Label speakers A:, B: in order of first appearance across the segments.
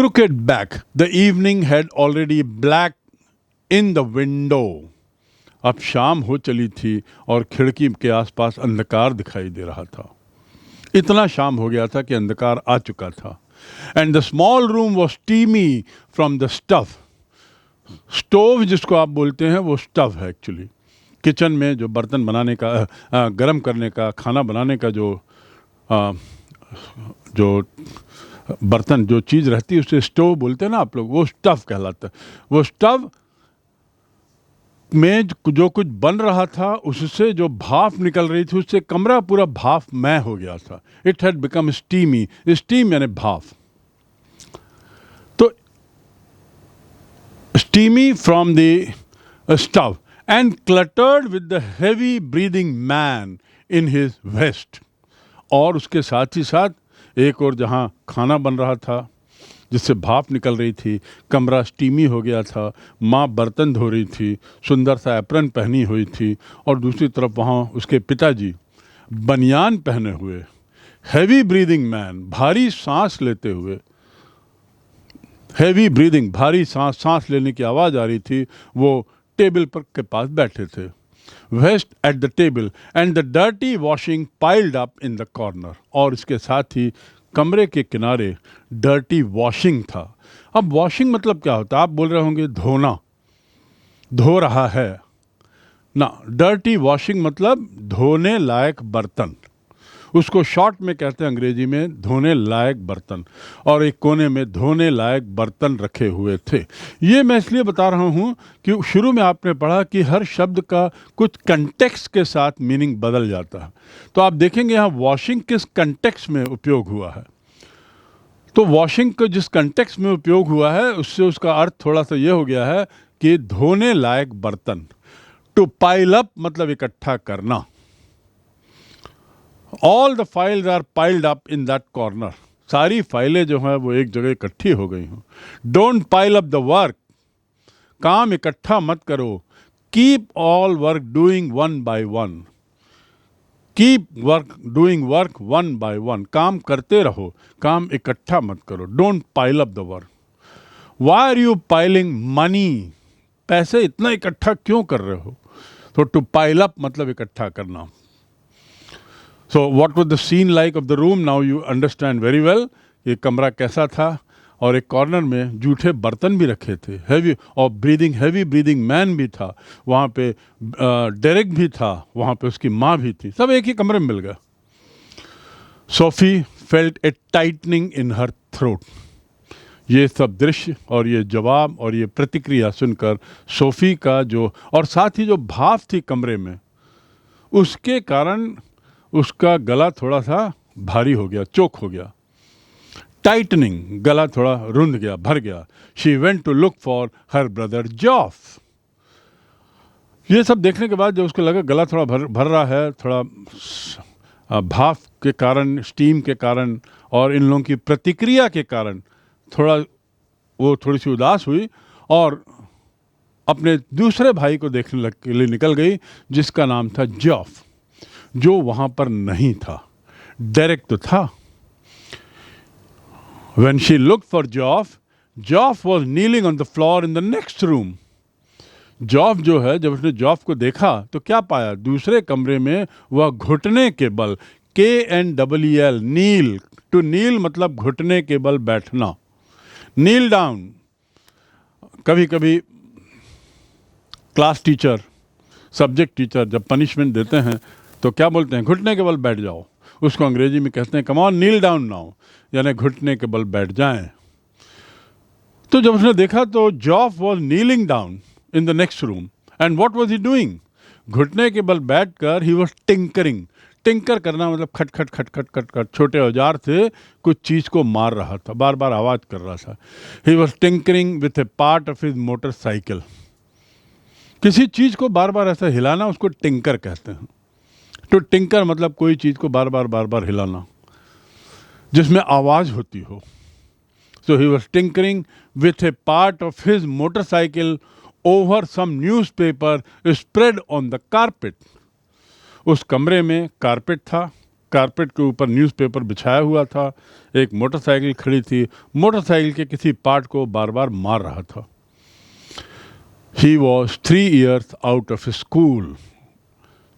A: crooked back. The evening had already black in the window. अब शाम हो चली थी और खिड़की के आसपास अंधकार दिखाई दे रहा था. इतना शाम हो गया था कि अंधकार आ चुका था. And the small room was steamy from the stuff. Stove जिसको आप बोलते हैं वो स्टव है एक्चुअली. किचन में जो बर्तन बनाने का, गरम करने का, खाना बनाने का जो बर्तन, जो चीज़ रहती है उसे स्टोव बोलते हैं ना आप लोग, वो स्टव कहलाता है. वो स्टव में जो कुछ बन रहा था उससे जो भाप निकल रही थी उससे कमरा पूरा भापमय हो गया था. It had become steamy. Steam यानी भाप. तो steamy from the stove and cluttered with the heavy breathing man in his vest. और उसके साथ ही साथ एक और जहाँ खाना बन रहा था जिससे भाप निकल रही थी, कमरा स्टीमी हो गया था, माँ बर्तन धो रही थी, सुंदर सा एप्रन पहनी हुई थी, और दूसरी तरफ वहाँ उसके पिताजी बनियान पहने हुए, हैवी ब्रीदिंग मैन, भारी सांस लेते हुए, हैवी ब्रीदिंग, भारी सांस लेने की आवाज़ आ रही थी, वो टेबल पर के पास बैठे थे. Waste at the table and the dirty washing piled up in the corner. और इसके साथ ही कमरे के किनारे डर्टी वॉशिंग था. अब वॉशिंग मतलब क्या होता है? आप बोल रहे होंगे धोना, धो रहा है ना. डर्टी वॉशिंग मतलब धोने लायक बर्तन. उसको शॉर्ट में कहते हैं अंग्रेजी में धोने लायक बर्तन. और एक कोने में धोने लायक बर्तन रखे हुए थे. ये मैं इसलिए बता रहा हूँ कि शुरू में आपने पढ़ा कि हर शब्द का कुछ कंटेक्स्ट के साथ मीनिंग बदल जाता है. तो आप देखेंगे यहाँ वॉशिंग किस कंटेक्स्ट में उपयोग हुआ है. तो वॉशिंग को जिस कंटेक्स्ट में उपयोग हुआ है उससे उसका अर्थ थोड़ा सा ये हो गया है कि धोने लायक बर्तन. टू पाइल अप मतलब इकट्ठा करना. All the files are piled up in that corner. सारी फाइलें जो हैं वो एक जगह इकट्ठी हो गई हैं. Don't pile up the work. काम इकट्ठा मत करो. Keep all work doing one by one. Keep doing work one by one. काम करते रहो, काम इकट्ठा मत करो. Don't pile up the work. Why are you piling money? पैसे इतना इकट्ठा क्यों कर रहे हो? तो to pile up मतलब इकट्ठा करना. So what was the scene like of the room? Now you understand very well. ये कमरा कैसा था. और एक कॉर्नर में जूठे बर्तन भी रखे थे, हैवी, और हैवी ब्रीदिंग मैन भी था वहाँ पे. डेरेक भी था वहाँ पे, उसकी माँ भी थी, सब एक ही कमरे में मिल गया. सोफी फेल्ट ए टाइटनिंग इन हर थ्रोट. ये सब दृश्य और ये जवाब और ये प्रतिक्रिया सुनकर सोफी का जो, और साथ ही जो भाप थी कमरे में, उसके कारण उसका गला थोड़ा सा भारी हो गया, चोक हो गया. टाइटनिंग, गला थोड़ा रुंध गया, भर गया. She went to look for her brother Geoff. ये सब देखने के बाद जब उसको लगा गला थोड़ा भर रहा है, थोड़ा भाप के कारण, स्टीम के कारण और इन लोगों की प्रतिक्रिया के कारण वो थोड़ी सी उदास हुई और अपने दूसरे भाई को देखने के लिए निकल गई जिसका नाम था जॉफ, जो वहाँ पर नहीं था. डेरेक तो था. When she looked for Joff, Joff was kneeling on the floor in the next room. Joff जो है, जब उसने जॉफ को देखा तो क्या पाया? दूसरे कमरे में वह घुटने के बल, KNEEL, नील. टू नील मतलब घुटने के बल बैठना. नील डाउन. कभी कभी क्लास टीचर, सब्जेक्ट टीचर जब पनिशमेंट देते हैं तो क्या बोलते हैं? घुटने के बल बैठ जाओ. उसको अंग्रेजी में कहते हैं come on kneel down now, यानी घुटने के बल बैठ जाएं. तो जब उसने देखा तो जॉफ was kneeling down in the next room. And what was he doing? घुटने के बल बैठकर ही वाज टिंकरिंग. टिंकर करना मतलब खट खट खट खट खट खट, छोटे औजार से कुछ चीज़ को मार रहा था, बार बार आवाज़ कर रहा था. ही was tinkering with a part of his motorcycle. किसी चीज़ को बार बार ऐसा हिलाना उसको टिंकर कहते हैं. तो टिंकर मतलब कोई चीज़ को बार बार हिलाना जिसमें आवाज़ होती हो. So he was tinkering with a part of his motorcycle over some newspaper spread on the carpet. उस कमरे में कारपेट था कारपेट के ऊपर न्यूज़पेपर बिछाया हुआ था, एक मोटरसाइकिल खड़ी थी, मोटरसाइकिल के किसी पार्ट को बार बार मार रहा था। He was 3 years out of school.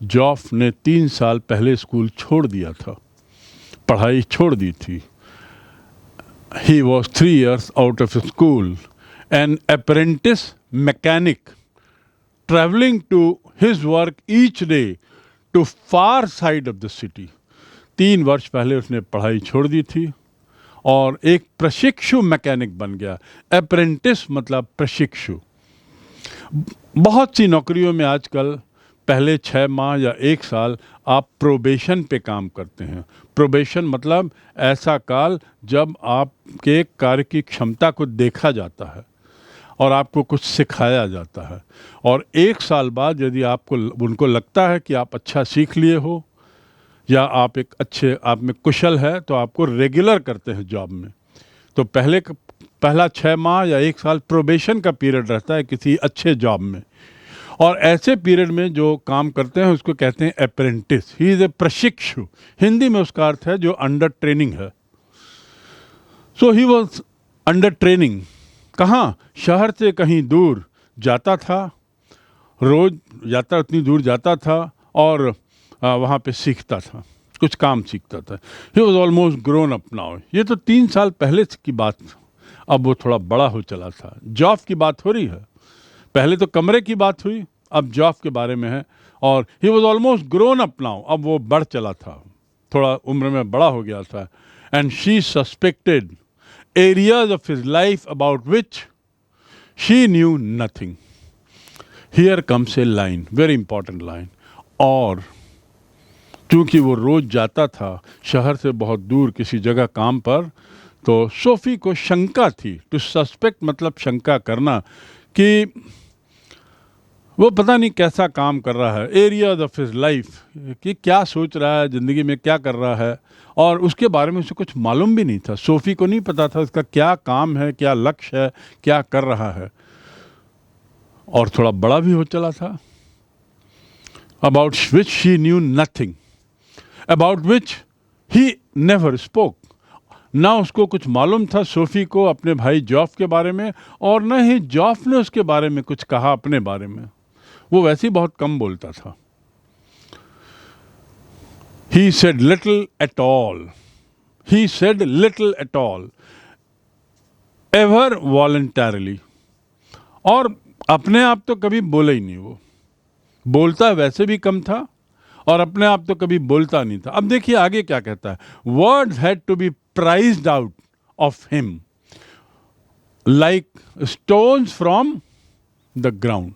A: जॉफ ने 3 साल पहले स्कूल छोड़ दिया था, पढ़ाई छोड़ दी थी। He was 3 years out of school, an apprentice mechanic, traveling to his work each day to far side of the city. 3 वर्ष पहले उसने पढ़ाई छोड़ दी थी और एक प्रशिक्षु मैकेनिक बन गया। अप्रेंटिस मतलब प्रशिक्षु। बहुत सी नौकरियों में आजकल पहले 6 माह या 1 साल आप प्रोबेशन पे काम करते हैं। प्रोबेशन मतलब ऐसा काल जब आपके कार्य की क्षमता को देखा जाता है और आपको कुछ सिखाया जाता है, और 1 साल बाद यदि उनको लगता है कि आप अच्छा सीख लिए हो या आप में कुशल है, तो आपको रेगुलर करते हैं जॉब में। तो पहला 6 माह या 1 साल प्रोबेशन का पीरियड रहता है किसी अच्छे जॉब में, और ऐसे पीरियड में जो काम करते हैं उसको कहते हैं अप्रेंटिस। ही इज़ ए प्रशिक्षु। हिंदी में उसका अर्थ है जो अंडर ट्रेनिंग है। सो ही वॉज अंडर ट्रेनिंग। कहाँ? शहर से कहीं दूर जाता था, रोज यात्रा उतनी दूर जाता था और वहाँ पे सीखता था, कुछ काम सीखता था। He was almost grown up now. ये तो 3 साल पहले की बात, अब वो थोड़ा बड़ा हो चला था। जॉब की बात हो रही है, पहले तो कमरे की बात हुई, अब जॉब के बारे में है। और he was almost grown up now, अब वो बढ़ चला था, थोड़ा उम्र में बड़ा हो गया था। And she suspected areas of his life about which she knew nothing. Here comes A line, very important line. और क्योंकि वो रोज जाता था शहर से बहुत दूर किसी जगह काम पर, तो सोफी को शंका थी। टू सस्पेक्ट मतलब शंका करना कि वो पता नहीं कैसा काम कर रहा है। एरियाज ऑफ हिज लाइफ, कि क्या सोच रहा है ज़िंदगी में, क्या कर रहा है, और उसके बारे में उसे कुछ मालूम भी नहीं था। सोफ़ी को नहीं पता था उसका क्या काम है, क्या लक्ष्य है, क्या कर रहा है। और थोड़ा बड़ा भी हो चला था। About which she knew nothing, about which he never spoke. ना उसको कुछ मालूम था सोफ़ी को अपने भाई जॉफ के बारे में, और न ही जॉफ ने उसके बारे में कुछ कहा अपने बारे में। वो वैसे ही बहुत कम बोलता था। He said little at all. He said little at all. Ever voluntarily. और अपने आप तो कभी बोला ही नहीं। वो बोलता वैसे भी कम था और अपने आप तो कभी बोलता नहीं था। अब देखिए आगे क्या कहता है। Words had to be prized out of him like stones from the ground.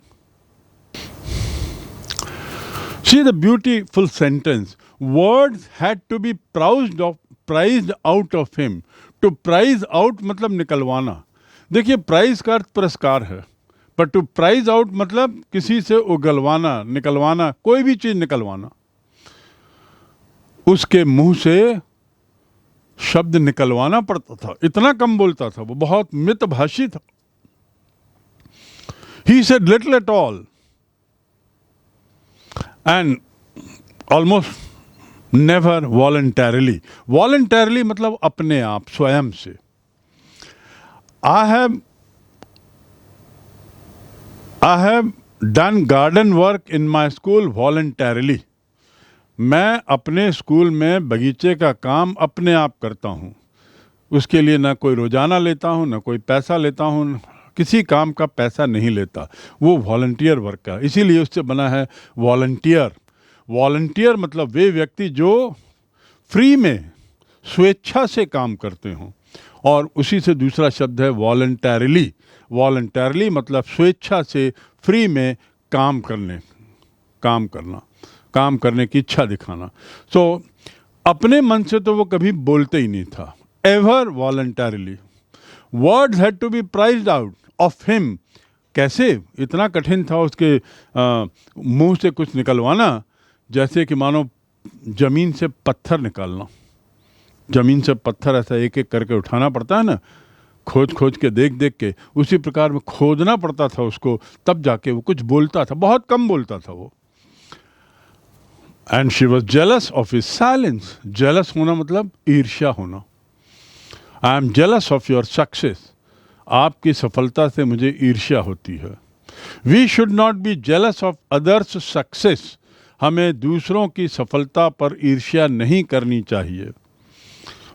A: See the beautiful sentence. Words had to be prized out of him. To prize out मतलब निकलवाना। देखिए प्राइज का अर्थ पुरस्कार है, पर टू प्राइज आउट मतलब किसी से उगलवाना, निकलवाना, कोई भी चीज निकलवाना। उसके मुंह से शब्द निकलवाना पड़ता था, इतना कम बोलता था वो, बहुत मितभाषी था। He said little at all and almost never voluntarily. Voluntarily मतलब अपने आप, स्वयं से। I have done garden work in my school voluntarily. मैं अपने स्कूल में बगीचे का काम अपने आप करता हूँ। उसके लिए ना कोई रोजाना लेता हूँ, ना कोई पैसा लेता हूँ, किसी काम का पैसा नहीं लेता। वो वॉलंटियर वर्क का, इसीलिए उससे बना है वॉलंटियर। वॉलंटियर मतलब वे व्यक्ति जो फ्री में, स्वेच्छा से काम करते हों। और उसी से दूसरा शब्द है वॉलंटरीली। वॉलंटरीली मतलब स्वेच्छा से, फ्री में काम करने की इच्छा दिखाना। सो अपने मन से तो वो कभी बोलते ही नहीं था। Ever voluntarily. Words had to be prised out of him. कैसे? इतना कठिन था उसके मुंह से कुछ निकलवाना, जैसे कि मानो जमीन से पत्थर निकालना। जमीन से पत्थर ऐसा एक एक करके उठाना पड़ता है ना, खोज के देख के, उसी प्रकार में खोदना पड़ता था उसको, तब जाके वो कुछ बोलता था। बहुत कम बोलता था वो। And she was jealous of his silence. Jealous होना मतलब ईर्ष्या होना. I am jealous of your success. आपकी सफलता से मुझे ईर्ष्या होती है. We should not be jealous of others success. हमें दूसरों की सफलता पर ईर्ष्या नहीं करनी चाहिए,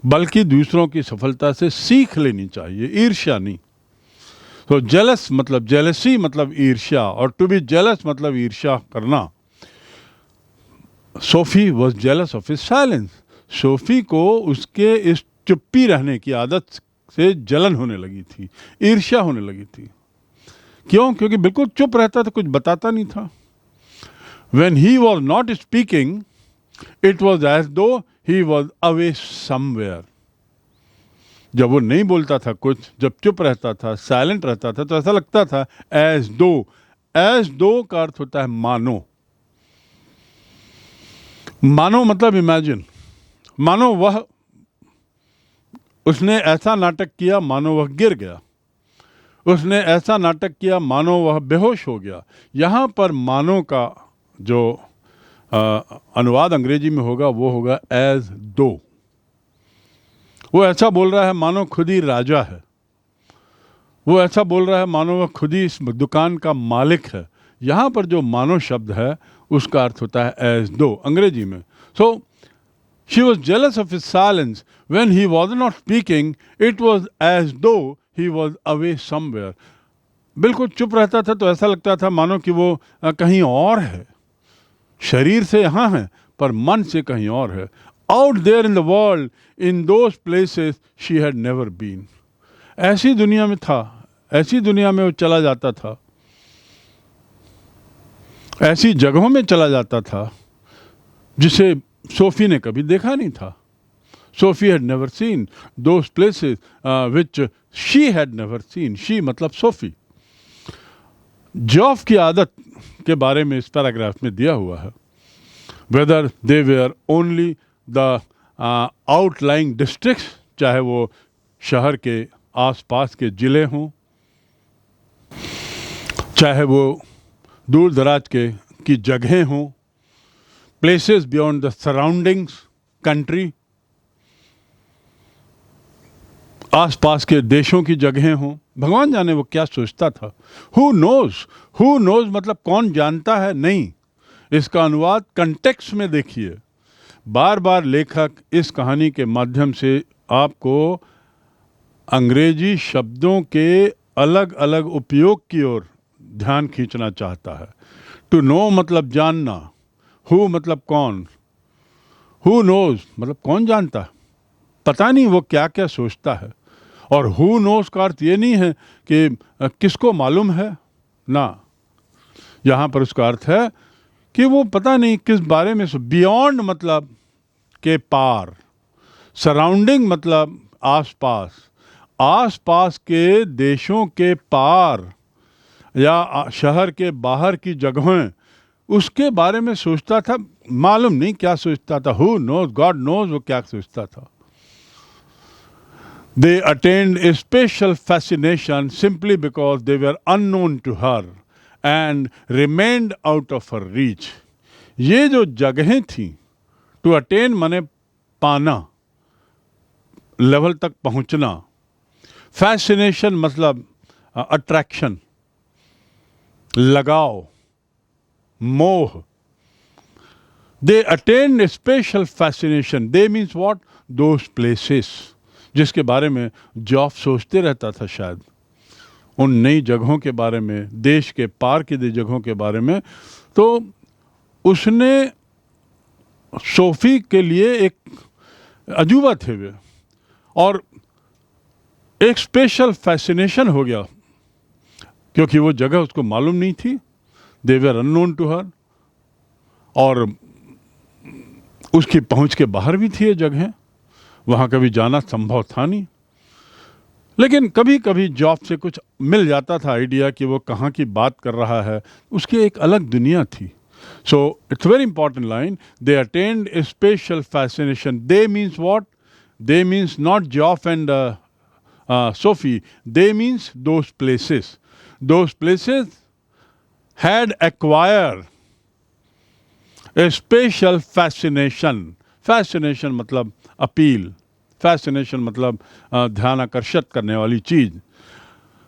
A: बल्कि दूसरों की सफलता से सीख लेनी चाहिए, ईर्ष्या नहीं. तो जेलस मतलब जेलसी मतलब ईर्ष्या, और टू बी जेलस मतलब ईर्ष्या करना. Sophie was jealous of his silence. Sophie को उसके इस चुप्पी रहने की आदत से जलन होने लगी थी, ईर्ष्या होने लगी थी. क्यों? क्योंकि बिल्कुल चुप रहता था, कुछ बताता नहीं था. When he was not speaking, it was as though he was away somewhere. जब वो नहीं बोलता था कुछ, जब चुप रहता था, साइलेंट रहता था, तो ऐसा लगता था as though. as though का अर्थ होता है मानो. मानो मतलब इमेजिन. मानो वह, उसने ऐसा नाटक किया मानो वह गिर गया. उसने ऐसा नाटक किया मानो वह बेहोश हो गया. यहाँ पर मानो का जो अनुवाद अंग्रेजी में होगा वो होगा एज दो. वो ऐसा बोल रहा है मानो खुद ही राजा है. वो ऐसा बोल रहा है मानो वह खुद ही इस दुकान का मालिक है. यहाँ पर जो मानो शब्द है उसका अर्थ होता है एज दो अंग्रेजी में. So she was jealous of his silence. When he was not speaking it was as though he was away somewhere. बिल्कुल चुप रहता था तो ऐसा लगता था मानो कि वो कहीं और है. शरीर से यहाँ है पर मन से कहीं और है. Out there in the world, in those places she had never been. ऐसी दुनिया में था, ऐसी दुनिया में वो चला जाता था, ऐसी जगहों में चला जाता था जिसे सोफी ने कभी देखा नहीं था. Sophie had never seen those places which she had never seen. She मतलब सोफी. जॉफ की आदत के बारे में इस पैराग्राफ में दिया हुआ है. Whether they were only the outlying districts, चाहे वो शहर के आसपास के ज़िले हों, चाहे वो दूर दराज की जगहें हों, places beyond the surroundings country, आसपास के देशों की जगहें हों. भगवान जाने वो क्या सोचता था. हु नोज मतलब कौन जानता है, नहीं. इसका अनुवाद कंटेक्स्ट में देखिए. बार बार लेखक इस कहानी के माध्यम से आपको अंग्रेजी शब्दों के अलग अलग उपयोग की ओर ध्यान खींचना चाहता है. टू नो मतलब जानना. हु मतलब कौन. हु नोज मतलब कौन जानता है, पता नहीं वो क्या क्या सोचता है. और हु नोज का अर्थ ये नहीं है कि किसको मालूम है ना. यहाँ पर उसका अर्थ है कि वो पता नहीं किस बारे में. बियॉन्ड मतलब के पार, सराउंडिंग मतलब आसपास, आसपास के देशों के पार या शहर के बाहर की जगहें, उसके बारे में सोचता था. मालूम नहीं क्या सोचता था. हु नोज, गॉड नोज वो क्या सोचता था. They attained a special fascination simply because they were unknown to her and remained out of her reach. ये जो जगहें थी, to attain माने पाना, लेवल तक पहुंचना. फैसिनेशन मतलब अट्रैक्शन, लगाव, मोह. They attained a special fascination. They means what? Those places. जिसके बारे में जॉफ सोचते रहता था शायद, उन नई जगहों के बारे में, देश के पार की जगहों के बारे में. तो उसने सोफी के लिए एक अजूबा थे वे, और एक स्पेशल फैसिनेशन हो गया क्योंकि वो जगह उसको मालूम नहीं थी. दे वर अननोन टू हर, और उसकी पहुंच के बाहर भी थी ये जगह. वहाँ कभी जाना संभव था नहीं. लेकिन कभी कभी जॉब से कुछ मिल जाता था आइडिया कि वो कहाँ की बात कर रहा है. उसकी एक अलग दुनिया थी. So it's very important line. They attend A special fascination. They means what? They means not जॉफ and Sophie. They means those places. Those places had acquired A special fascination, fascination मतलब अपील, फैसिनेशन मतलब ध्यान आकर्षित करने वाली चीज,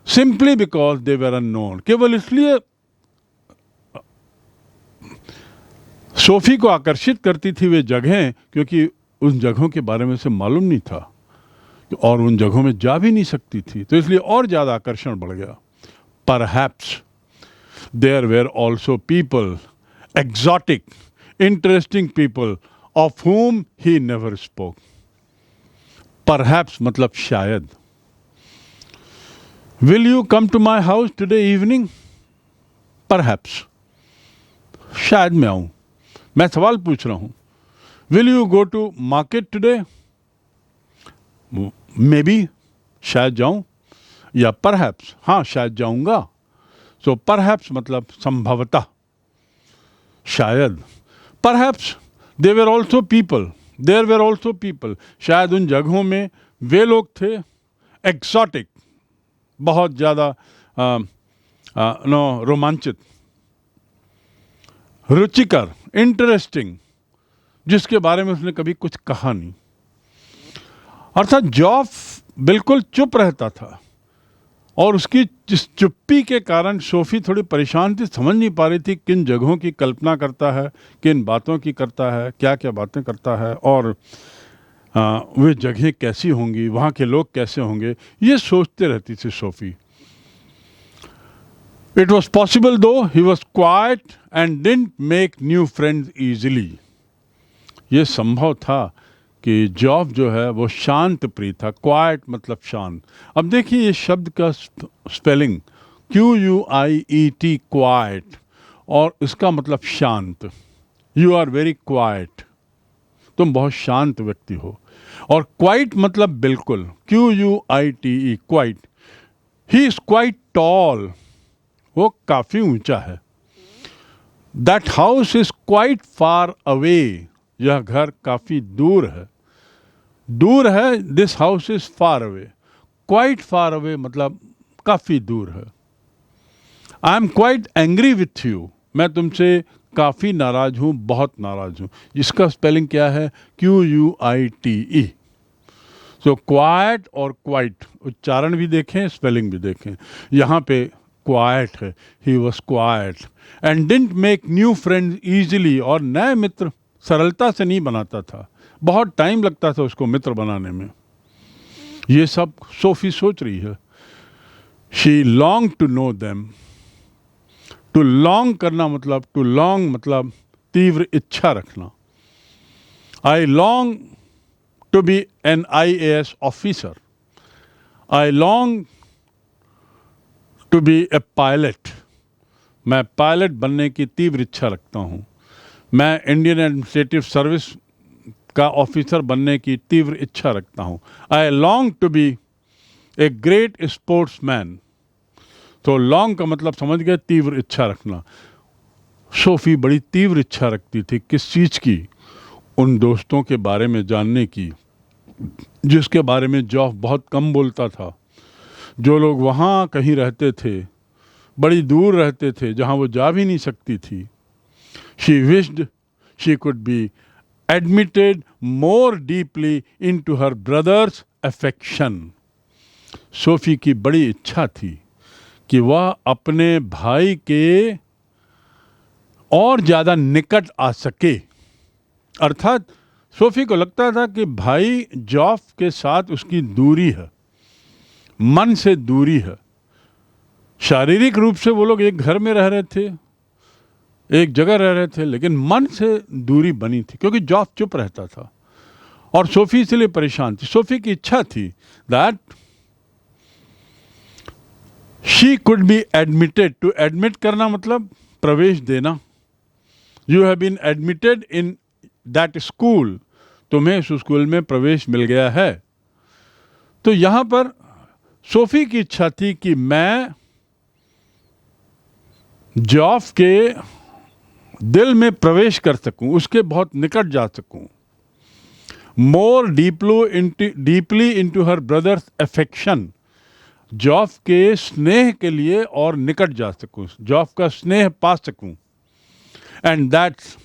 A: simply because they were unknown, केवल इसलिए Sophie को आकर्षित करती थी वे जगहें क्योंकि उन जगहों के बारे में उसे मालूम नहीं था और उन जगहों में जा भी नहीं सकती थी, तो इसलिए और ज़्यादा आकर्षण बढ़ गया. Perhaps there were also people, exotic, interesting people of whom he never spoke. Perhaps मतलब शायद. Will you come to my house today evening? Perhaps. शायद मैं आऊं. मैं सवाल पूछ रहा हूं. Will you go to market today? Maybe. शायद जाऊं. या perhaps. हाँ शायद जाऊंगा. So perhaps मतलब संभवतः, शायद. Perhaps there were also people. There were also people. शायद उन जगहों में वे लोग थे एक्सोटिक, बहुत ज़्यादा रोमांचित, रुचिकर, इंटरेस्टिंग, जिसके बारे में उसने कभी कुछ कहा नहीं. अर्थात जॉफ बिल्कुल चुप रहता था और उसकी जिस चुप्पी के कारण सोफी थोड़ी परेशान थी, समझ नहीं पा रही थी किन जगहों की कल्पना करता है, किन बातों की करता है, क्या क्या बातें करता है और वे जगहें कैसी होंगी, वहाँ के लोग कैसे होंगे, ये सोचते रहती थी सोफी. इट वॉज पॉसिबल दो he was quiet and didn't make new friends easily. ये संभव था कि जॉफ जो है वो शांत प्रिय था. क्वाइट मतलब शांत. अब देखिए ये शब्द का स्पेलिंग QUIET, क्वाइट, और इसका मतलब शांत. यू आर वेरी क्वाइट, तुम बहुत शांत व्यक्ति हो. और क्वाइट मतलब बिल्कुल, QUITE, quite. He is quite tall, वो काफी ऊंचा है. That house is quite far away, यह घर काफी दूर है. दूर है, this house is far away. Quite far away मतलब काफी दूर है. I am quite angry with you, मैं तुमसे काफी नाराज हूं, बहुत नाराज हूं. जिसका स्पेलिंग क्या है? QUITE. सो क्वाइट और क्वाइट, उच्चारण भी देखें, स्पेलिंग भी देखें. यहाँ पे क्वाइट है, he was quiet and didn't make new friends easily, और नए मित्र सरलता से नहीं बनाता था, बहुत टाइम लगता था उसको मित्र बनाने में. ये सब सोफी सोच रही है. She long to know them. To long करना मतलब, टू लॉन्ग मतलब तीव्र इच्छा रखना. I long to be an IAS officer. I long to be a pilot. मैं पायलट बनने की तीव्र इच्छा रखता हूँ. मैं इंडियन एडमिनिस्ट्रेटिव सर्विस का ऑफिसर बनने की तीव्र इच्छा रखता हूँ. I long to be a great sportsman. तो लॉन्ग का मतलब समझ गए, तीव्र इच्छा रखना. सोफी बड़ी तीव्र इच्छा रखती थी. किस चीज़ की? उन दोस्तों के बारे में जानने की जिसके बारे में जॉफ बहुत कम बोलता था. जो लोग वहाँ कहीं रहते थे, बड़ी दूर रहते थे, जहाँ वो जा भी नहीं सकती थी. She wished she could B admitted more deeply into her brother's affection. Sophie की बड़ी इच्छा थी कि वह अपने भाई के और ज़्यादा निकट आ सके. अर्थात सोफी को लगता था कि भाई जॉफ के साथ उसकी दूरी है, मन से दूरी है. शारीरिक रूप से वो लोग एक घर में रह रहे थे, एक जगह रह रहे थे, लेकिन मन से दूरी बनी थी क्योंकि जॉफ चुप रहता था और सोफी इसलिए परेशान थी. सोफी की इच्छा थी that she could be admitted. To admit करना मतलब प्रवेश देना. You have been admitted in that school, तुम्हें उस स्कूल में प्रवेश मिल गया है. तो यहां पर सोफी की इच्छा थी कि मैं जॉफ के दिल में प्रवेश कर सकूं, उसके बहुत निकट जा सकूं. मोर डीपली इनटू हर ब्रदर्स अफेक्शन. जॉफ के स्नेह के लिए और निकट जा सकूं, जॉफ का स्नेह पा सकूं. And that's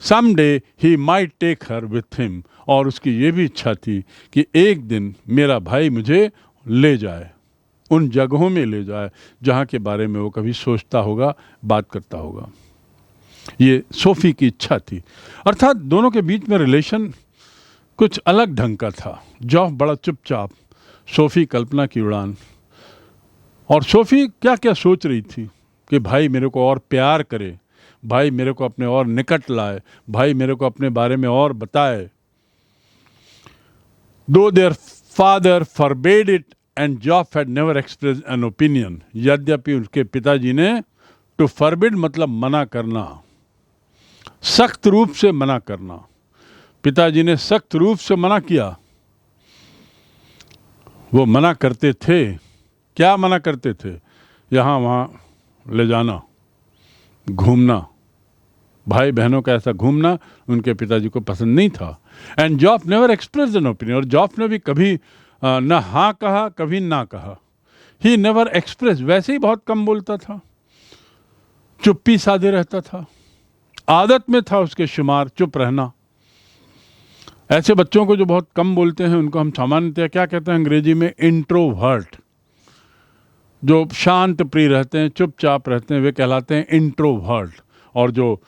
A: someday he might take her with him, और उसकी ये भी इच्छा थी कि एक दिन मेरा भाई मुझे ले जाए, उन जगहों में ले जाए जहाँ के बारे में वो कभी सोचता होगा, बात करता होगा। ये सोफ़ी की इच्छा थी। अर्थात दोनों के बीच में रिलेशन कुछ अलग ढंग का था। जॉफ बड़ा चुपचाप, सोफ़ी कल्पना की उड़ान। और सोफ़ी क्या क्या सोच रही थी कि भाई मेरे को और प्यार करे, भाई मेरे को अपने और निकट लाए, भाई मेरे को अपने बारे में और बताए। Though their father forbade it and Joff had never expressed an opinion, यद्यपि उनके पिताजी ने to forbid मतलब मना करना, सख्त रूप से मना करना, पिताजी ने सख्त रूप से मना किया। वो मना करते थे, क्या मना करते थे? यहाँ वहाँ ले जाना, घूमना, भाई बहनों का ऐसा घूमना उनके पिताजी को पसंद नहीं था। And जॉफ never express an opinion, और जॉफ ने भी कभी न हाँ कहा कभी ना कहा। ही नेवर एक्सप्रेस, वैसे ही बहुत कम बोलता था, चुप्पी साधे रहता था, आदत में था उसके शुमार चुप रहना। ऐसे बच्चों को जो बहुत कम बोलते हैं उनको हम सामान्यतः क्या कहते हैं अंग्रेजी में? इंट्रोवर्ट। जो शांत प्रिय रहते हैं, चुपचाप रहते हैं, वे कहलाते हैं इंट्रोवर्ट। और जो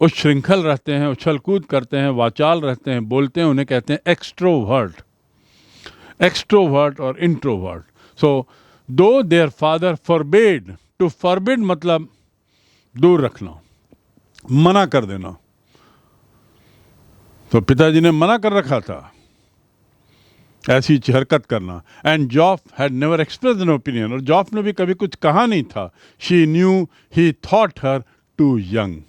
A: उच्छृंखल रहते हैं, उछल कूद करते हैं, वाचाल रहते हैं, बोलते हैं, उन्हें कहते हैं एक्सट्रोवर्ट। एक्सट्रोवर्ट और introvert. So though their father forbade, to forbid मतलब दूर रखना, मना कर देना। तो पिताजी ने मना कर रखा था ऐसी हरकत करना। And Joff had never expressed an opinion, और जॉफ ने भी कभी कुछ कहा नहीं था। She knew he thought her too young.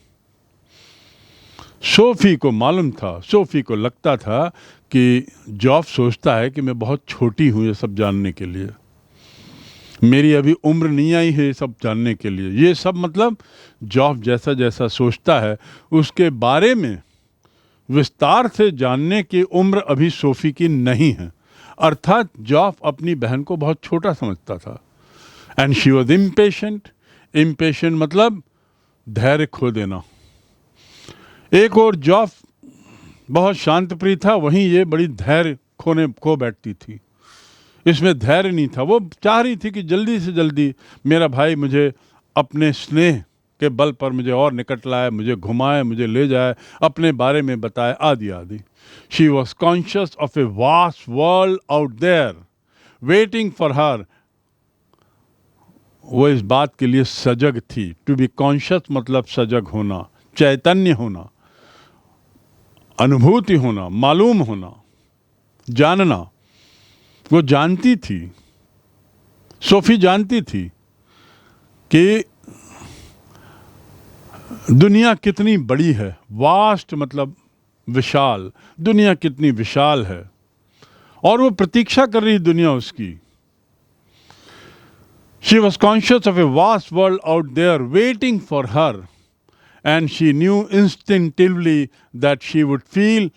A: Sophie को मालूम था, सोफ़ी को लगता था कि जॉफ सोचता है कि मैं बहुत छोटी हूँ ये सब जानने के लिए, मेरी अभी उम्र नहीं आई है ये सब जानने के लिए। ये सब मतलब जॉफ जैसा जैसा सोचता है उसके बारे में विस्तार से जानने की उम्र अभी सोफ़ी की नहीं है। अर्थात जॉफ अपनी बहन को बहुत छोटा समझता था। And she was impatient. Impatient मतलब धैर्य खो देना। एक और जॉफ बहुत शांत प्रिय था, वहीं ये बड़ी धैर्य खो बैठती थी। इसमें धैर्य नहीं था। वो चाह रही थी कि जल्दी से जल्दी मेरा भाई मुझे अपने स्नेह के बल पर मुझे और निकट लाए, मुझे घुमाए, मुझे ले जाए, अपने बारे में बताए, आदि आदि। She was conscious of a vast world out there waiting for her. वो इस बात के लिए सजग थी। टू बी कॉन्शियस मतलब सजग होना, चैतन्य होना, अनुभूति होना, मालूम होना, जानना। वो जानती थी, सोफ़ी जानती थी कि दुनिया कितनी बड़ी है। वास्ट मतलब विशाल, दुनिया कितनी विशाल है, और वो प्रतीक्षा कर रही दुनिया उसकी। She was conscious of a vast world out there waiting for her, and she knew instinctively that she would feel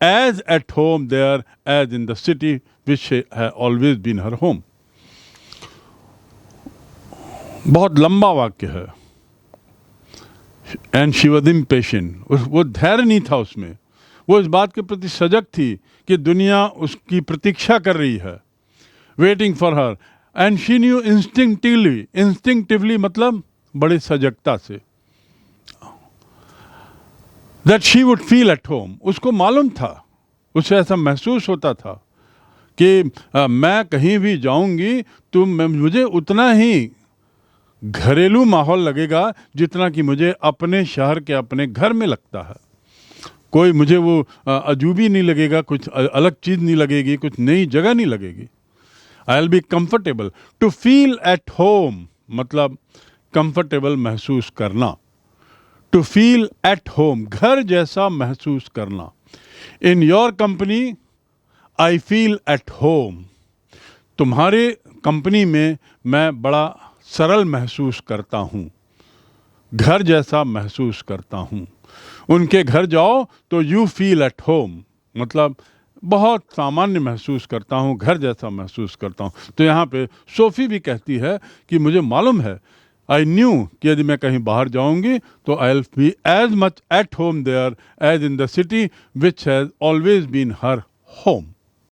A: as at home there as in the city which had always been her home. बहुत लंबा वाक्य है। And she was impatient. वो धैर्य नहीं था उसमें। वो इस बात के प्रति सजग थी कि दुनिया उसकी प्रतीक्षा कर रही है, waiting for her. And she knew instinctively, instinctively मतलब बड़ी सजगता से, that she would feel at home. उसको मालूम था, उसे ऐसा महसूस होता था कि मैं कहीं भी जाऊंगी तो मुझे उतना ही घरेलू माहौल लगेगा जितना कि मुझे अपने शहर के अपने घर में लगता है। कोई मुझे वो अजूबी नहीं लगेगा, कुछ अलग चीज़ नहीं लगेगी, कुछ नई जगह नहीं लगेगी। I'll be comfortable. To feel at home मतलब comfortable महसूस करना। To feel at home घर जैसा महसूस करना। In your company I feel at home. तुम्हारे कंपनी में मैं बड़ा सरल महसूस करता हूँ, घर जैसा महसूस करता हूँ। उनके घर जाओ तो you feel at home मतलब बहुत सामान्य महसूस करता हूँ, घर जैसा महसूस करता हूँ। तो यहाँ पे सोफ़ी भी कहती है कि मुझे मालूम है आई न्यू कि यदि मैं कहीं बाहर जाऊंगी तो I will be as much at home there as in the city which has always been her home.